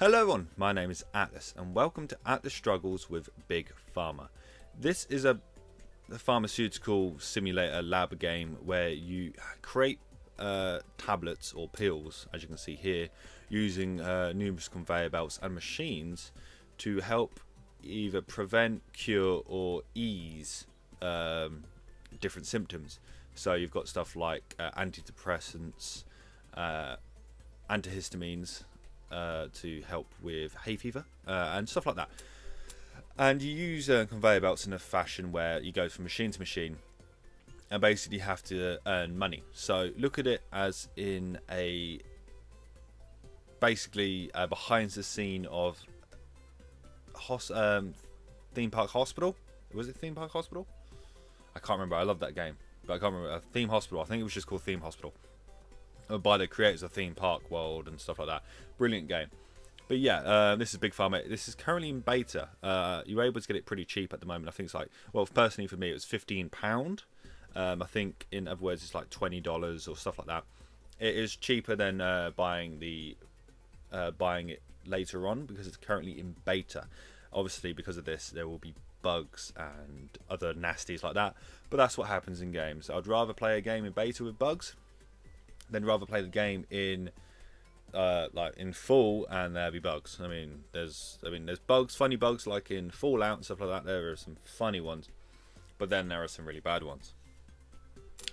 Hello everyone, my name is Atlas and welcome to Atlas Struggles with Big Pharma. This is a pharmaceutical simulator lab game where you create tablets or pills, as you can see here, using numerous conveyor belts and machines to help either prevent, cure or ease different symptoms. So you've got stuff like antidepressants, antihistamines, to help with hay fever and stuff like that. And you use conveyor belts in a fashion where you go from machine to machine and basically have to earn money. So look at it as in a basically behind the scene of theme park hospital. Was it theme park hospital? I can't remember. I love that game, but I can't remember. Theme hospital. I think it was just called Theme Hospital, by the creators of Theme Park World and stuff like that. Brilliant game. But yeah, this is Big Pharma. This is currently in beta. You're able to get it pretty cheap at the moment. I think it's like, well, personally for me it was £15. I think in other words it's like $20 or stuff like that. It is cheaper than buying it later on because it's currently in beta. Obviously because of this there will be bugs and other nasties like that, but that's what happens in games. I'd rather play a game in beta with bugs than rather play the game in like in full and there be bugs. I mean there's bugs, funny bugs like in Fallout and stuff like that. There are some funny ones, but then there are some really bad ones.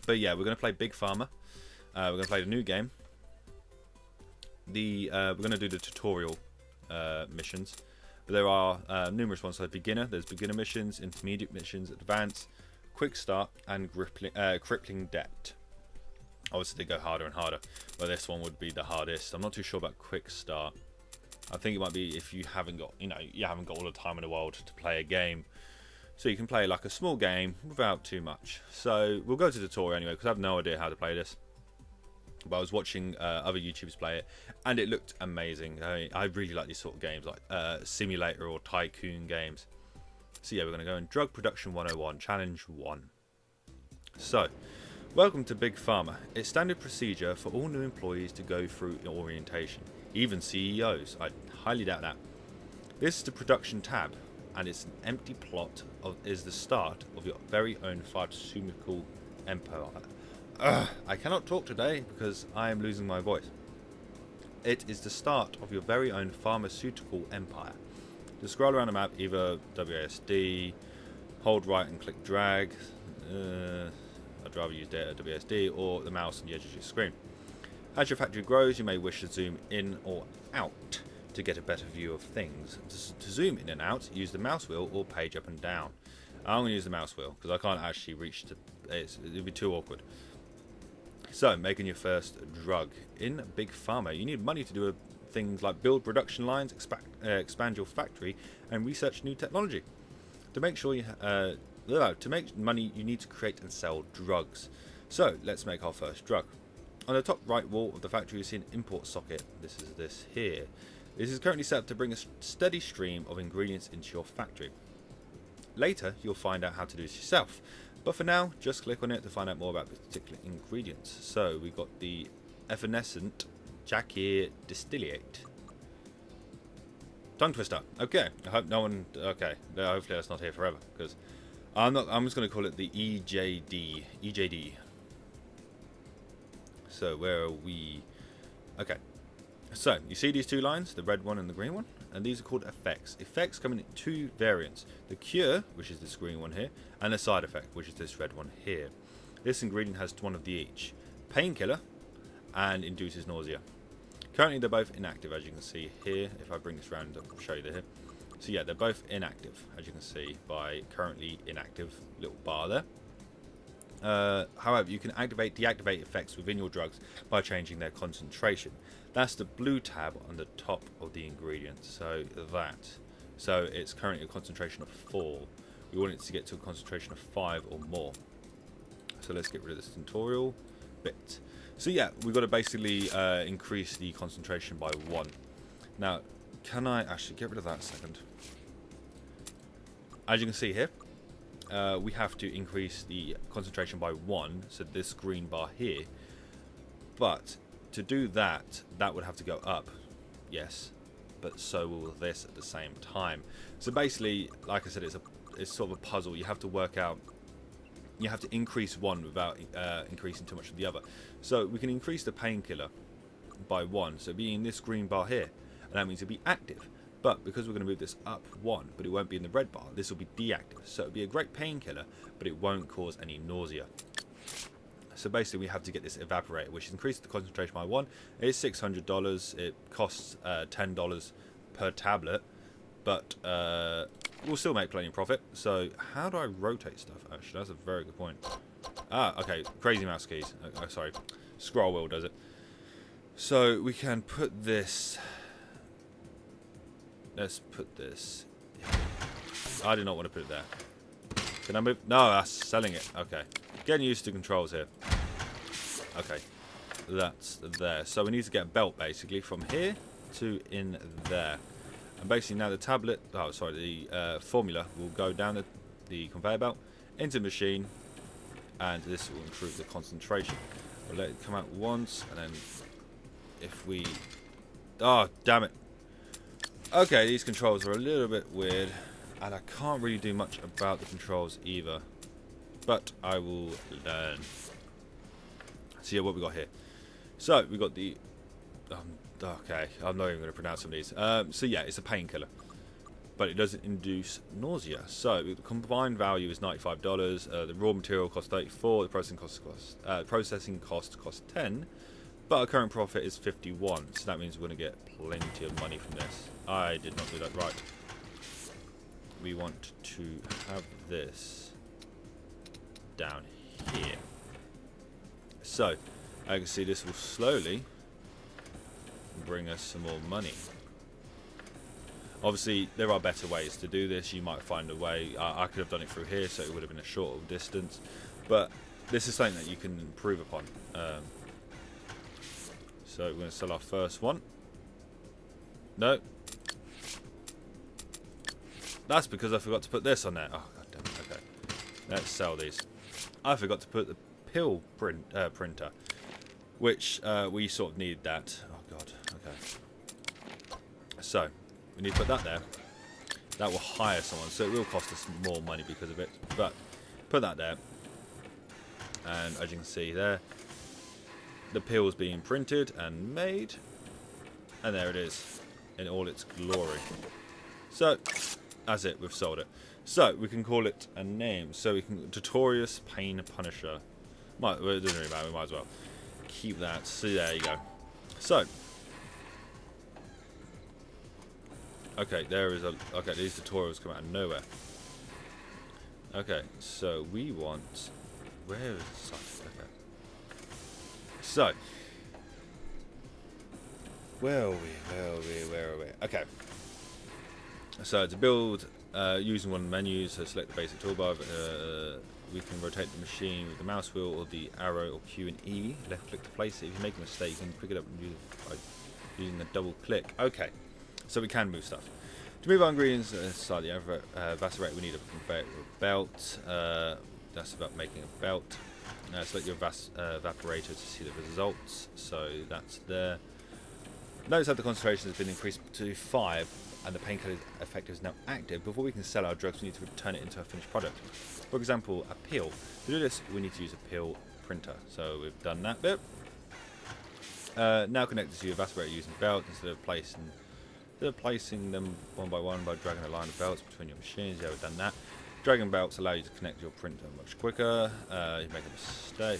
But yeah, we're going to play Big Pharma. We're going to play the new game. We're going to do the tutorial missions. But there are numerous ones. So beginner, there's beginner missions, intermediate missions, advanced, quick start, and crippling debt. Obviously they go harder and harder, but this one would be the hardest. I'm not too sure about quick start. I think it might be if you haven't got, you haven't got all the time in the world to play a game, so you can play like a small game without too much. So we'll go to the tutorial anyway because I have no idea how to play this, but I was watching other YouTubers play it and it looked amazing. I really like these sort of games, like simulator or tycoon games. So yeah, we're going to go in Drug Production 101 Challenge 1. So welcome to Big Pharma. It's standard procedure for all new employees to go through orientation, even CEOs. I highly doubt that. This is the production tab, and it's an empty plot is the start of your very own pharmaceutical empire. I cannot talk today because I am losing my voice. It is the start of your very own pharmaceutical empire. To scroll around the map, either WASD, hold right and click drag. I'd rather use WASD or the mouse on the edge of your screen. As your factory grows, you may wish to zoom in or out to get a better view of things. To zoom in and out, use the mouse wheel or page up and down. I'm going to use the mouse wheel because I can't actually reach to it would be too awkward. So, making your first drug. In Big Pharma, you need money to do things like build production lines, expand your factory, and research new technology. To make sure to make money, you need to create and sell drugs. So let's make our first drug. On the top right wall of the factory you see an import socket. This is this here. This is currently set up to bring a steady stream of ingredients into your factory. Later you'll find out how to do this yourself, but for now just click on it to find out more about the particular ingredients. So we've got the effervescent Jackie distillate. Tongue twister. Okay, I hope no one. Okay, hopefully that's not here forever because I'm just going to call it the EJD. EJD. So where are we? Okay. So you see these two lines, the red one and the green one, and these are called effects. Effects come in two variants: the cure, which is this green one here, and the side effect, which is this red one here. This ingredient has one of the each: painkiller and induces nausea. Currently they're both inactive, as you can see here. If I bring this round, I'll show you here. So yeah, they're both inactive, as you can see by currently inactive little bar there. However, you can deactivate effects within your drugs by changing their concentration. That's the blue tab on the top of the ingredient. So it's currently a concentration of 4. We want it to get to a concentration of 5 or more. So let's get rid of this tutorial bit. So yeah, we've got to basically increase the concentration by 1. Now, can I actually get rid of that a second? As you can see here, we have to increase the concentration by 1, so this green bar here. But to do that, that would have to go up. Yes. but so will this at the same time. So basically, like I said, it's sort of a puzzle. You have to work out. You have to increase one without increasing too much of the other. So we can increase the painkiller by 1, so being this green bar here, and that means it'll be active. But because we're going to move this up 1, but it won't be in the red bar, this will be deactive. So it'll be a great painkiller, but it won't cause any nausea. So basically we have to get this evaporator, which increases the concentration by 1. It is $600. It costs $10 per tablet, but we'll still make plenty of profit. So how do I rotate stuff? Actually, that's a very good point. Okay, crazy mouse keys. Sorry, scroll wheel does it. So we can put this. Let's put this. I do not want to put it there. Can I move? No, that's selling it. Okay, getting used to controls here. Okay, that's there. So we need to get a belt basically from here to in there. And basically now the tablet, the formula will go down the conveyor belt into the machine, and this will improve the concentration. We'll let it come out once, and then if we... Oh, damn it. Okay, these controls are a little bit weird, and I can't really do much about the controls either. But I will learn. So yeah, what we got here. So, we got the... okay, I'm not even going to pronounce some of these. So yeah, it's a painkiller, but it doesn't induce nausea. So the combined value is $95. The raw material costs $34. The processing cost costs $10. But our current profit is $51. So that means we're going to get plenty of money from this. I did not do that right. We want to have this down here. So I can see this will slowly bring us some more money. Obviously there are better ways to do this. You might find a way. I could have done it through here, so it would have been a shorter distance, but this is something that you can improve upon. So we're going to sell our first one. No, that's because I forgot to put this on there. Oh god damn it. Okay, let's sell these. I forgot to put the pill printer, which we sort of need that. Oh god. Okay. So we need to put that there. That will hire someone, so it will cost us more money because of it. But put that there, and as you can see there, the pill's being printed and made, and there it is in all its glory. So that's it. We've sold it. So we can call it a name. So we can Notorious Pain Punisher. It doesn't really matter. We might as well keep that. So there you go. So. Okay, there is a... Okay, these tutorials come out of nowhere. Okay, so we want... Where is the site? Okay. So. Where are we? Okay. So to build, using one of the menus, so select the basic toolbar. We can rotate the machine with the mouse wheel or the arrow or Q and E. Left click to place it. If you make a mistake, you can pick it up and use it by using the double click. Okay. So we can move stuff. To move our ingredients inside the evaporator, we need a conveyor belt. That's about making a belt. Select your evaporator to see the results. So that's there. Notice that the concentration has been increased to 5, and the painkiller effect is now active. Before we can sell our drugs, we need to turn it into a finished product. For example, a pill. To do this, we need to use a pill printer. So we've done that bit. Now connect it to your evaporator using belt instead of placing them one by one by dragging a line of belts between your machines. Yeah, we've done that. Dragging belts allow you to connect your printer much quicker. You make a mistake.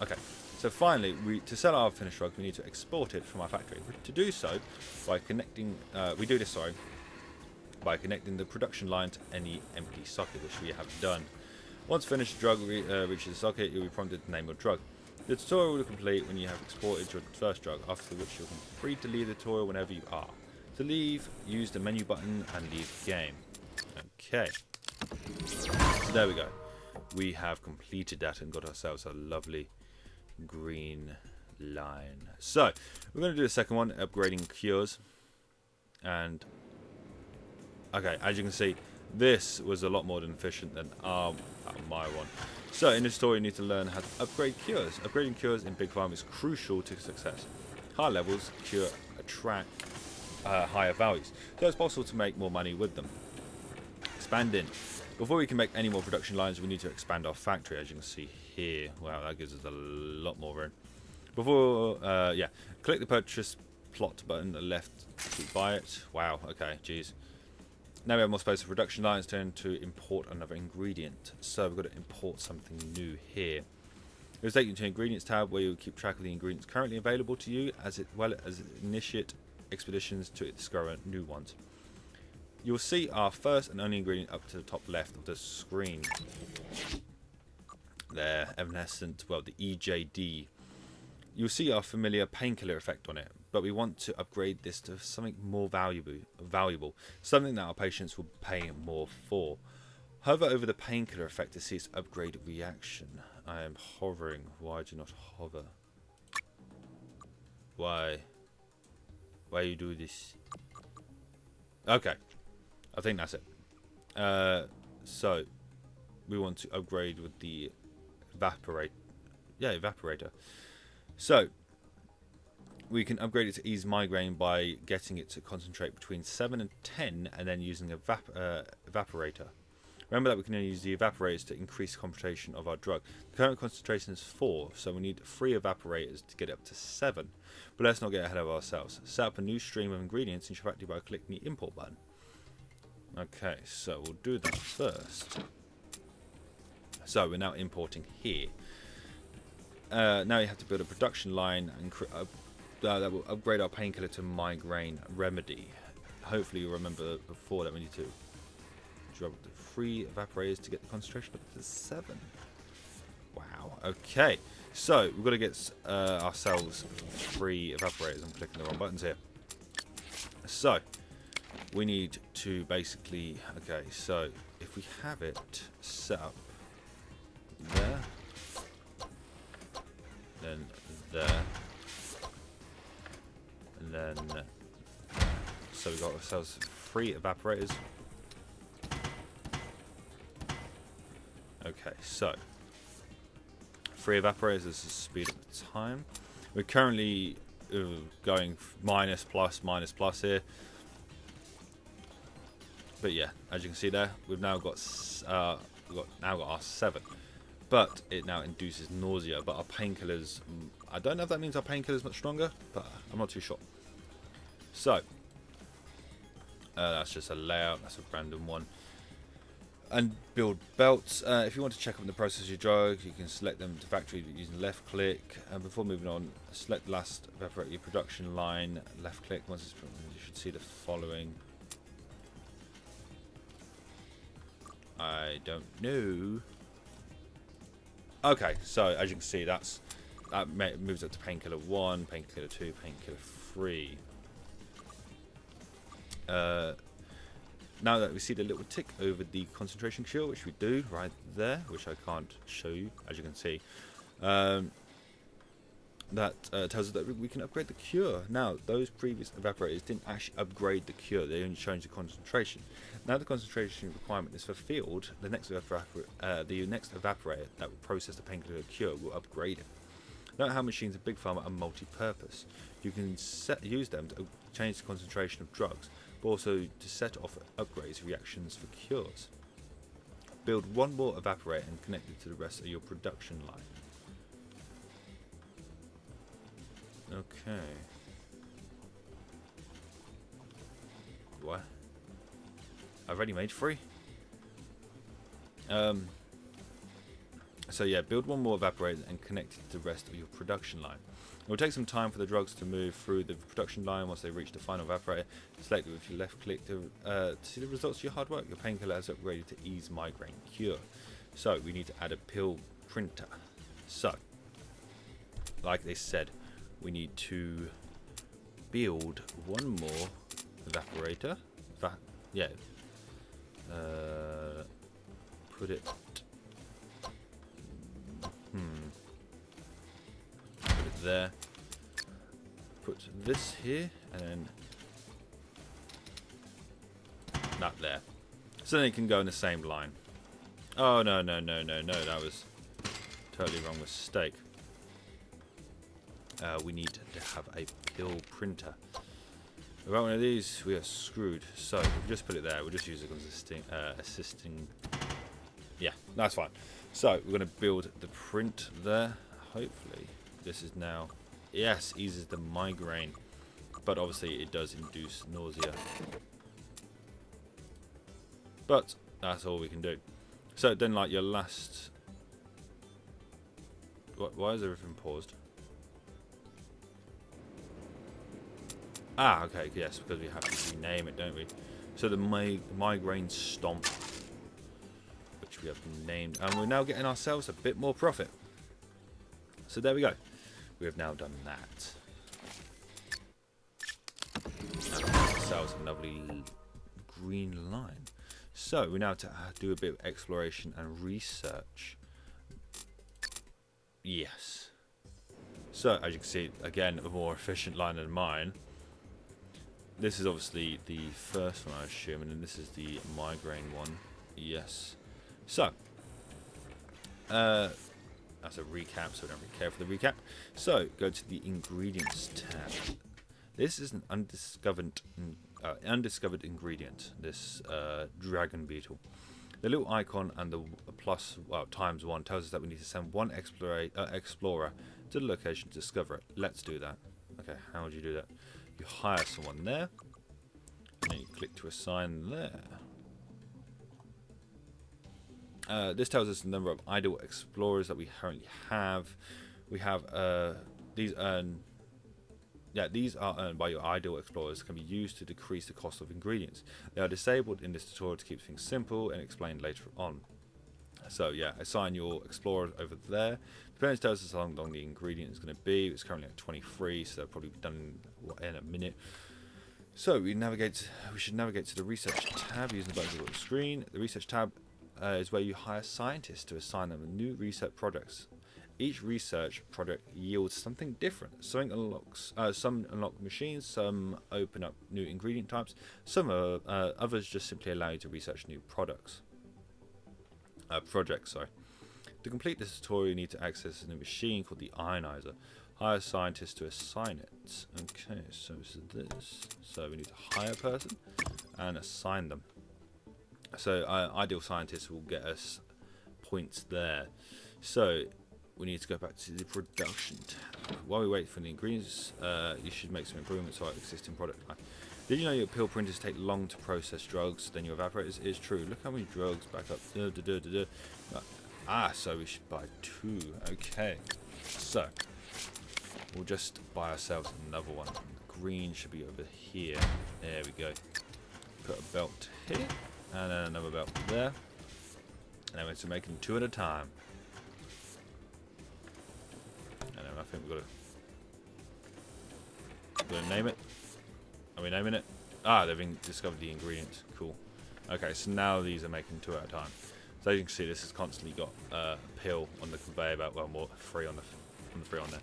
Okay, so finally, to sell our finished drugs, we need to export it from our factory. To do so, by connecting, by connecting the production line to any empty socket, which we have done. Once finished drug reaches the socket, you'll be prompted to name your drug. The tutorial will complete when you have exported your first drug, after which you're free to leave the tutorial whenever you are. To leave, use the menu button and leave the game. Okay. So there we go. We have completed that and got ourselves a lovely green line. So, we're going to do the second one, upgrading cures. And, okay, as you can see, this was a lot more than efficient than my one. So, in this story, you need to learn how to upgrade cures. Upgrading cures in Big Pharma is crucial to success. High levels cure attract higher values. So it's possible to make more money with them. Expanding. Before we can make any more production lines, we need to expand our factory, as you can see here. Wow, that gives us a lot more room. Before, yeah, click the purchase plot button on the left to buy it. Wow, okay, geez. Now we have more space for production lines. Turn to import another ingredient. So we've got to import something new here. It will take you to the ingredients tab, where you'll keep track of the ingredients currently available to you, as well as initiate expeditions to discover new ones. You'll see our first and only ingredient up to the top left of the screen. There, evanescent, well, the EJD. You'll see our familiar painkiller effect on it, but we want to upgrade this to something more valuable, something that our patients will pay more for. Hover over the painkiller effect to see its upgrade reaction. I am hovering. Why do you not hover? Why? Why you do this? Okay. I think that's it. So, we want to upgrade with the evaporator. So, we can upgrade it to ease migraine by getting it to concentrate between 7 and 10, and then using a evaporator. Remember that we can only use the evaporators to increase concentration of our drug. The current concentration is 4, so we need 3 evaporators to get it up to 7. But let's not get ahead of ourselves. Set up a new stream of ingredients in your factory by clicking the import button. Okay, so we'll do that first. So we're now importing here. Now you have to build a production line and that will upgrade our painkiller to migraine remedy. Hopefully you remember before that we need to drop the 3 evaporators to get the concentration up to 7. Wow. Okay, so we've got to get ourselves 3 evaporators. I'm clicking the wrong buttons here. So we need to basically, okay, so if we have it set up there, then there, and then so we've got ourselves 3 evaporators. Okay, so 3 evaporators is the speed of the time. We're currently going minus plus here. But yeah, as you can see there, we've now got our 7, but it now induces nausea. But our painkillers, I don't know if that means our painkillers much stronger, but I'm not too sure. So that's just a layout. That's a random one. And build belts. If you want to check up on the process of your drug, you can select them to factory using left click. And before moving on, select the last evaporate your production line. Left click. Once it's put, you should see the following. I don't know. Okay, so as you can see, that moves up to painkiller 1, painkiller 2, painkiller 3. Now that we see the little tick over the concentration cure, which we do right there, which I can't show you, as you can see, that tells us that we can upgrade the cure. Now, those previous evaporators didn't actually upgrade the cure; they only changed the concentration. Now the concentration requirement is fulfilled. The next evaporator that will process the painkiller cure will upgrade it. Note how machines in Big Pharma are multi-purpose. You can use them to change the concentration of drugs, but also to set off upgrades reactions for cures. Build 1 more evaporator and connect it to the rest of your production line. Okay. What? I've already made 3? So yeah, build 1 more evaporator and connect it to the rest of your production line. It will take some time for the drugs to move through the production line. Once they reach the final evaporator, select it with your left click to see the results of your hard work. Your painkiller has upgraded to ease migraine cure. So we need to add a pill printer. So, like they said, we need to build 1 more evaporator. Put it. Put it there. Put this here, and then that there. So then it can go in the same line. Oh no! That was totally wrong mistake. We need to have a pill printer. Without one of these, we are screwed. So if we just put it there, we'll just use it as assisting. Yeah, that's fine. So we're going to build the print there. Hopefully, this is now, yes, eases the migraine, but obviously it does induce nausea. But that's all we can do. So then, like your last, why is everything paused? Ah, okay, yes, because we have to rename it, don't we? So the migraine stomp, which we have named, and we're now getting ourselves a bit more profit. So there we go. We have now done that. And ourselves a lovely green line. So we now have to do a bit of exploration and research. Yes. So as you can see, again, a more efficient line than mine. This is obviously the first one, I assume, and then this is the migraine one. Yes. So, that's a recap, so we don't really care for the recap. So, go to the ingredients tab. This is an undiscovered ingredient, this dragon beetle. The little icon and the plus, well, ×1 tells us that we need to send one explorer to the location to discover it. Let's do that. Okay, how would you do that? You hire someone there, and then you click to assign there. This tells us the number of idle explorers that we currently have. We have these are earned by your idle explorers, can be used to decrease the cost of ingredients. They are disabled in this tutorial to keep things simple and explained later on. So yeah, assign your explorer over there. Depends, tells us how long the ingredient is going to be. It's currently at 23, so they'll probably be done in a minute. So we should navigate to the research tab using the buttons on the screen. The research tab is where you hire scientists to assign them new research projects. Each research project yields something different. Some unlock machines, some open up new ingredient types, others just simply allow you to research new projects. To complete this tutorial, you need to access a new machine called the ionizer. Hire scientists to assign it. Okay, so this is this. So we need to hire a person and assign them. So ideal scientists will get us points there. So we need to go back to the production tab. While we wait for the ingredients, you should make some improvements to our existing product line. Did you know your pill printers take long to process drugs than your evaporators? It's true. Look how many drugs back up. So we should buy 2. Okay. So we'll just buy ourselves another one. The green should be over here. There we go. Put a belt here. And then another belt there. And then we're making 2 at a time. And then I think we're gonna name it. Are we naming it? Ah, they've discovered the ingredients. Cool. Okay, so now these are making 2 at a time. So as you can see, this has constantly got a pill on the conveyor belt. Well, more 3 on the 3 on there.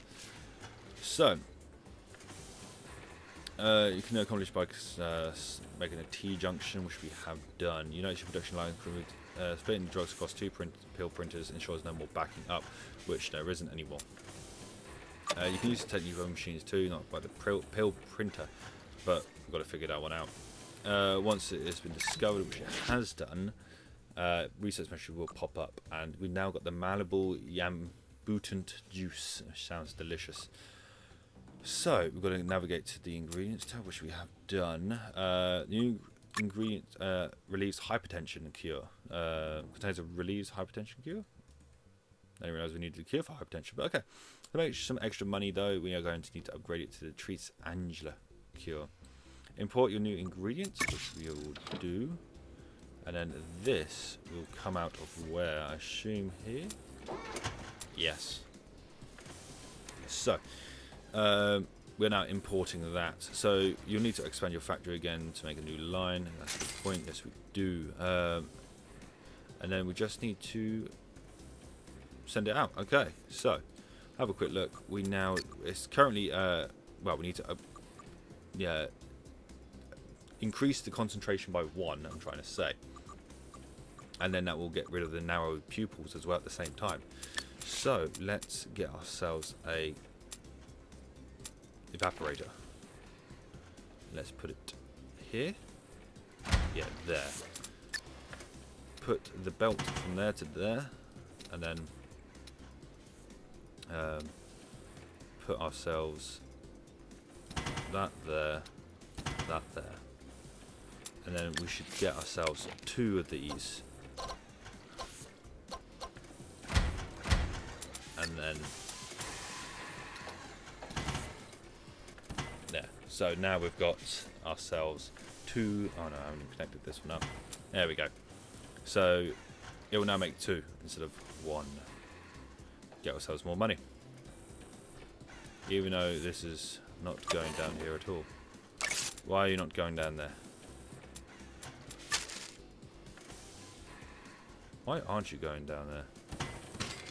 So you can accomplish by making a T-junction, which we have done. You notice your production line splitting drugs across 2 pill printers ensures no more backing up, which there isn't anymore. You can use the technique of machines too, not by the pill printer, but we've got to figure that one out. Once it has been discovered, which it has done, research message will pop up, and we've now got the malleable yambutant juice, which sounds delicious. So we've got to navigate to the ingredients tab, which we have done. New ingredient relieves hypertension cure. Contains a relieves hypertension cure. I didn't realise we needed a cure for hypertension, but okay. To make some extra money though, we are going to need to upgrade it to the treats Angela cure. Import your new ingredients, which we will do. And then this will come out of where? I assume here? Yes. So, we're now importing that. So, you'll need to expand your factory again to make a new line. That's the point. Yes, we do. And then we just need to send it out. Okay, so, have a quick look. It's currently, we need to, increase the concentration by 1, I'm trying to say. And then that will get rid of the narrow pupils as well at the same time. So let's get ourselves a evaporator. Let's put it here. Yeah, there. Put the belt from there to there, and then put ourselves that there, that there, and then we should get ourselves 2 of these, and then there. So now we've got ourselves 2. Oh no, I haven't connected this one up. There we go. So it will now make 2 instead of 1. Get ourselves more money. Even though this is not going down here at all. Why are you not going down there? Why aren't you going down there?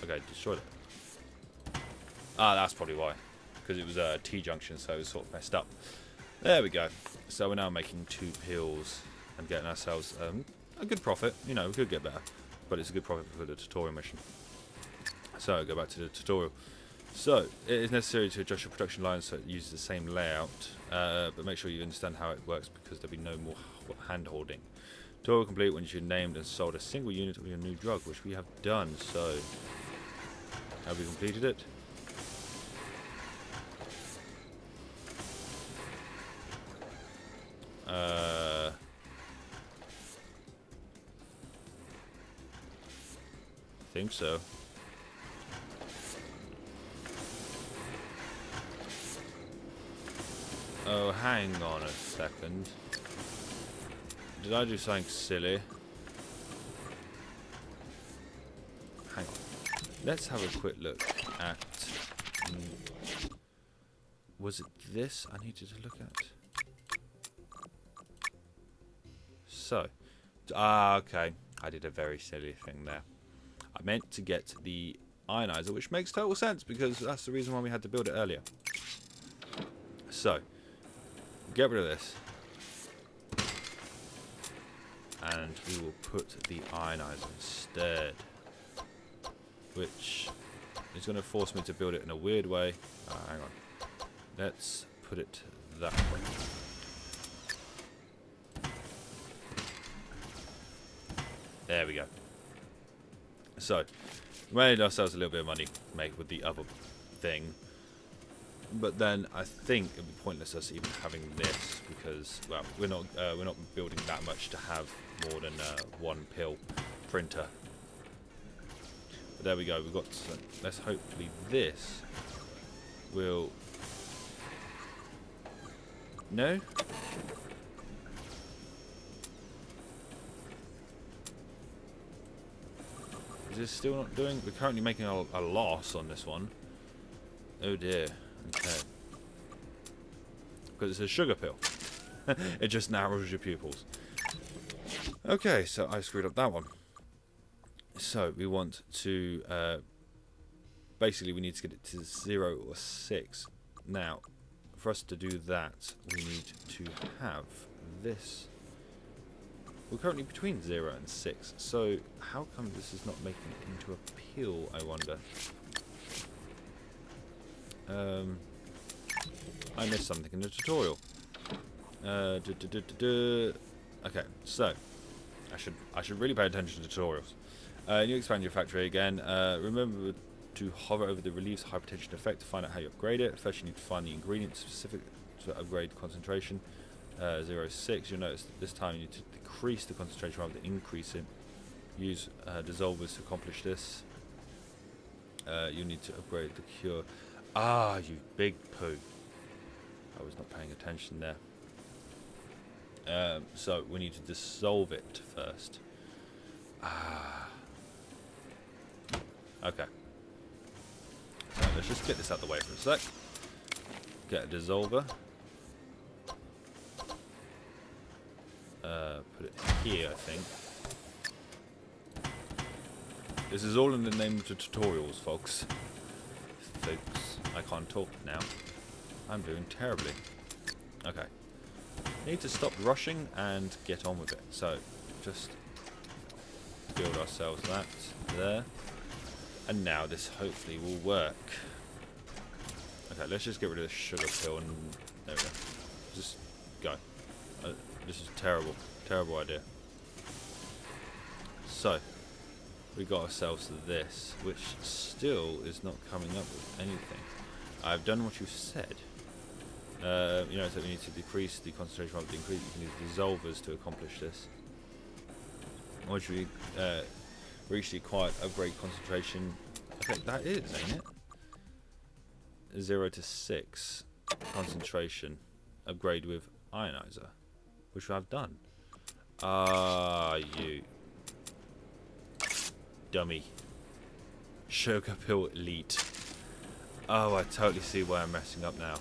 Okay, destroyed it. Ah, that's probably why. Because it was a T-junction, so it was sort of messed up. There we go. So we're now making 2 pills and getting ourselves a good profit. You know, we could get better, but it's a good profit for the tutorial mission. So go back to the tutorial. So it is necessary to adjust your production lines so it uses the same layout, but make sure you understand how it works because there'll be no more hand holding. Tutorial complete when you've named and sold a single unit of your new drug, which we have done. So have we completed it? Think so. Oh, hang on a second. Did I do something silly? Hang on. Let's have a quick look at... was it this I needed to look at? So. Okay. I did a very silly thing there. I meant to get the ionizer, which makes total sense because that's the reason why we had to build it earlier. So. Get rid of this. And we will put the ionizer instead. Which is going to force me to build it in a weird way. Hang on. Let's put it that way. There we go. So, we made ourselves a little bit of money make with the other thing. But then I think it'd be pointless us even having this because, well, we're not building that much to have more than 1 pill printer. But there we go. We've got. Let's hopefully this will. No. Is this still not doing? We're currently making a loss on this one. Oh dear. Okay. Because it's a sugar pill. It just narrows your pupils. Okay, so I screwed up that one. So we want to... basically, we need to get it to 0 or 6. Now, for us to do that, we need to have this. We're currently between 0 and 6. So how come this is not making it into a pill, I wonder? I missed something in the tutorial. Okay, so I should really pay attention to tutorials. You expand your factory again. Remember to hover over the relieves hypertension effect to find out how you upgrade it. First, you need to find the ingredient specific to upgrade concentration. 0.6. You'll notice that this time you need to decrease the concentration rather than increase it. Use dissolvers to accomplish this. You need to upgrade the cure. Ah, you big poo. I was not paying attention there. So we need to dissolve it first. Ah. Okay. So let's just get this out of the way for a sec. Get a dissolver. Put it here, I think. This is all in the name of the tutorials, folks. I can't talk now. I'm doing terribly. Okay. Need to stop rushing and get on with it. So, just build ourselves that there. And now this hopefully will work. Okay, let's just get rid of the sugar pill and there we go. Just go. This is terrible. Terrible idea. So, we got ourselves this, which still is not coming up with anything. I've done what you said. You know, so we need to decrease the concentration rather than increase. You can use dissolvers to accomplish this. Once we reach the acquired upgrade concentration, okay, that is, ain't it? 0 to 6 concentration upgrade with ionizer, which I've done. Ah, you dummy. Sugar pill elite. Oh, I totally see why I'm messing up now.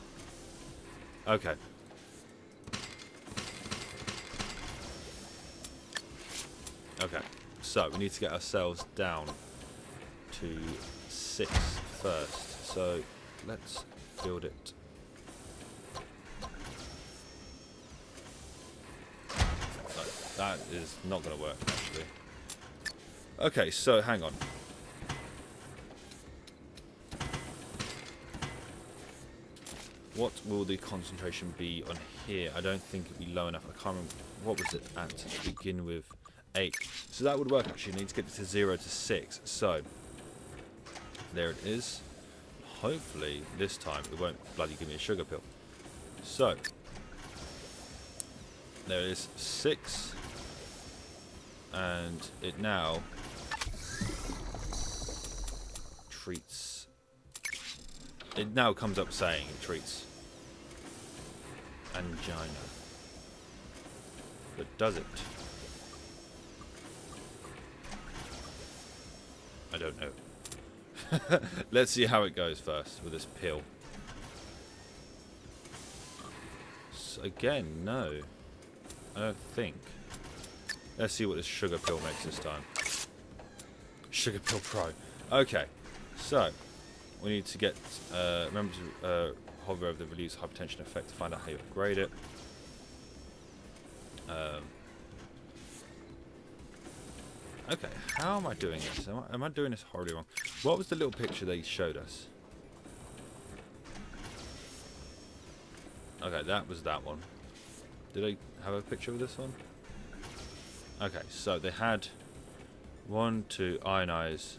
Okay. Okay, so we need to get ourselves down to 6 first. So let's build it. No, that is not going to work, actually. Okay, so hang on. What will the concentration be on here? I don't think it'll be low enough. I can't remember. What was it at to begin with? 8. So that would work, actually. You need to get it to 0 to 6. So there it is. Hopefully this time it won't bloody give me a sugar pill. So there it is, 6. And it now treats. It now comes up saying it treats angina. But does it? I don't know. Let's see how it goes first with this pill. So again, no. I don't think. Let's see what this sugar pill makes this time. Sugar pill pro. Okay, so we need to get. Remember to hover over the reduce hypertension effect to find out how you upgrade it. Okay, how am I doing this? Am I doing this horribly wrong? What was the little picture they showed us? Okay, that was that one. Did I have a picture of this one? Okay, so they had 1, 2, ionize.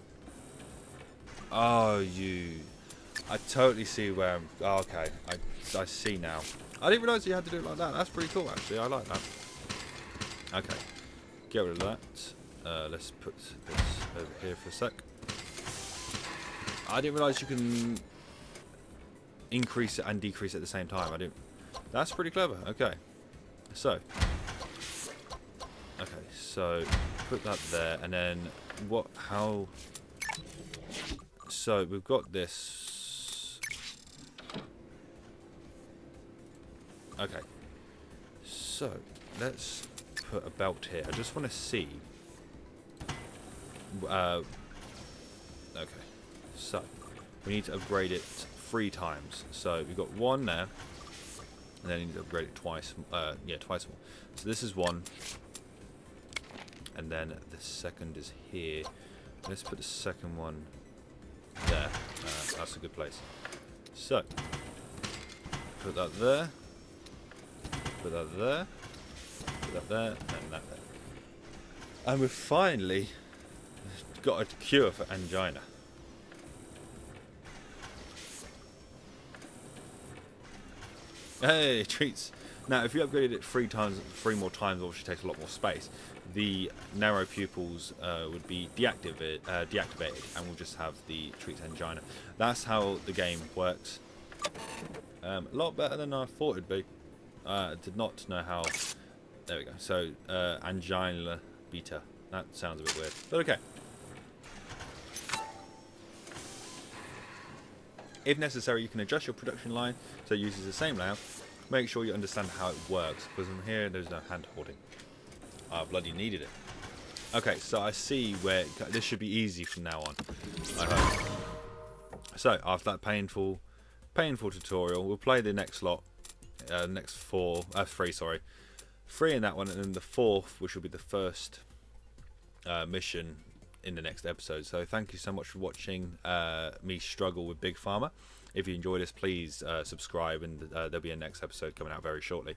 Oh, you. I totally see where I'm. Oh, okay, I see now. I didn't realise you had to do it like that. That's pretty cool, actually. I like that. Okay, get rid of that. Let's put this over here for a sec. I didn't realise you can increase it and decrease it at the same time. I didn't. That's pretty clever. Okay, so put that there, and then what? How? So we've got this. Okay, so let's put a belt here. I just want to see. Okay, so we need to upgrade it 3 times. So we've got 1 there, and then you need to upgrade it twice. Yeah, twice more. So this is 1, and then the second is here. Let's put the second one there. That's a good place. So put that there. Put that there. Put that there, and that there. And we've finally got a cure for angina. Hey, treats. Now, if you upgraded it 3 more times, obviously takes a lot more space. The narrow pupils would be deactivated, and we'll just have the treats angina. That's how the game works. A lot better than I thought it'd be. I did not know how. There we go. So, angina beta. That sounds a bit weird, but okay. If necessary, you can adjust your production line so it uses the same layout. Make sure you understand how it works, because in here there's no hand holding. I bloody needed it. Okay, so I see where this should be easy from now on, I hope. So after that painful tutorial, we'll play the next lot, next 3, sorry, 3 in that one, and then the 4th, which will be the first mission in the next episode. So thank you so much for watching me struggle with Big Pharma. If you enjoy this, please subscribe, and there'll be a next episode coming out very shortly.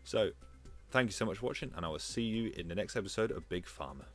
So thank you so much for watching, and I will see you in the next episode of Big Pharma.